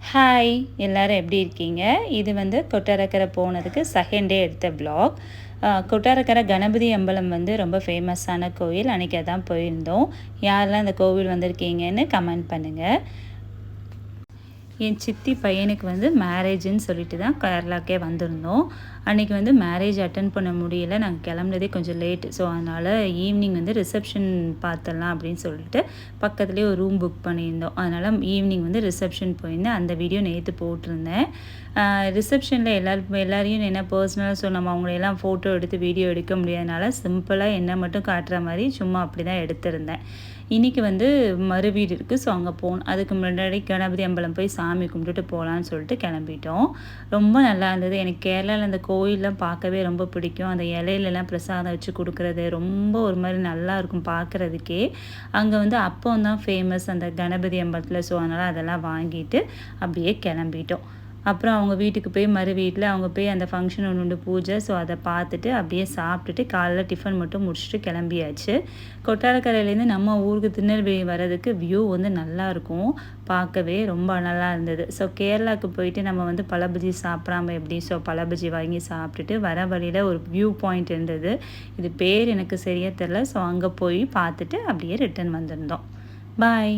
Hi எல்லோரும் எப்படி இருக்கீங்க? இது வந்து கொட்டாரக்கரை போனதுக்கு செகண்ட் டே எடுத்த வ்ளாக். கொட்டாரக்கரை கணபதி அம்பலம் வந்து ரொம்ப ஃபேமஸான கோயில். அன்றைக்கி அதான் போயிருந்தோம். யாரெல்லாம் அந்த கோவில் வந்திருக்கீங்கன்னு கமெண்ட் பண்ணுங்கள். என் சித்தி பையனுக்கு வந்து மேரேஜுன்னு சொல்லிட்டு தான் கேரளாக்கே வந்திருந்தோம். அன்றைக்கி வந்து மேரேஜ் அட்டன் பண்ண முடியல. நாங்கள் கிளம்புனதே கொஞ்சம் லேட். ஸோ அதனால் ஈவினிங் வந்து ரிசப்ஷன் பார்த்துடலாம் அப்படின்னு சொல்லிட்டு பக்கத்துலேயே ஒரு ரூம் புக் பண்ணியிருந்தோம். அதனால் ஈவினிங் வந்து ரிசப்ஷன் போயிருந்தேன். அந்த வீடியோ நேற்று போட்டிருந்தேன். ரிசப்ஷனில் எல்லாரையும் என்ன பர்சனலாக ஸோ நம்ம அவங்களையெல்லாம் ஃபோட்டோ எடுத்து வீடியோ எடுக்க முடியாதனால சிம்பிளாக என்ன மட்டும் காட்டுற மாதிரி சும்மா அப்படி தான் எடுத்திருந்தேன். இன்றைக்கி வந்து மறு வீடு இருக்குது. ஸோ அங்கே போகணும். அதுக்கு முன்னாடி கணபதி அம்பலம் போய் சாமி கும்பிட்டுட்டு போகலான்னு சொல்லிட்டு கிளம்பிட்டோம். ரொம்ப நல்லா இருந்தது. எனக்கு கேரளாவில் அந்த கோயிலெலாம் பார்க்கவே ரொம்ப பிடிக்கும். அந்த இலையிலலாம் பிரசாதம் வச்சு கொடுக்குறது ரொம்ப ஒரு மாதிரி நல்லாயிருக்கும் பார்க்குறதுக்கே. அங்கே வந்து அப்பம் தான் ஃபேமஸ் அந்த கணபதி அம்பலத்தில். ஸோ அதனால் அதெல்லாம் வாங்கிட்டு அப்படியே கிளம்பிட்டோம். அப்புறம் அவங்க வீட்டுக்கு போய் மறு வீட்டில் அவங்க போய் அந்த ஃபங்க்ஷன் ஒன்று பூஜை. ஸோ அதை பார்த்துட்டு அப்படியே சாப்பிட்டுட்டு காலைல டிஃபன் மட்டும் முடிச்சுட்டு கிளம்பியாச்சு. கொட்டாரக்கரையிலேருந்து நம்ம ஊருக்கு திருநெல்வேலி வர்றதுக்கு வியூ வந்து நல்லாயிருக்கும். பார்க்கவே ரொம்ப நல்லா இருந்தது. ஸோ கேரளாவுக்கு போயிட்டு நம்ம வந்து பழபஜ்ஜி சாப்பிடாம எப்படி? ஸோ பழபஜ்ஜி வாங்கி சாப்பிட்டுட்டு வர வழியில் ஒரு வியூ பாயிண்ட் இருந்தது. இது பேர் எனக்கு சரியாக தெரில. ஸோ அங்கே போய் பார்த்துட்டு அப்படியே ரிட்டன் வந்திருந்தோம். பாய்.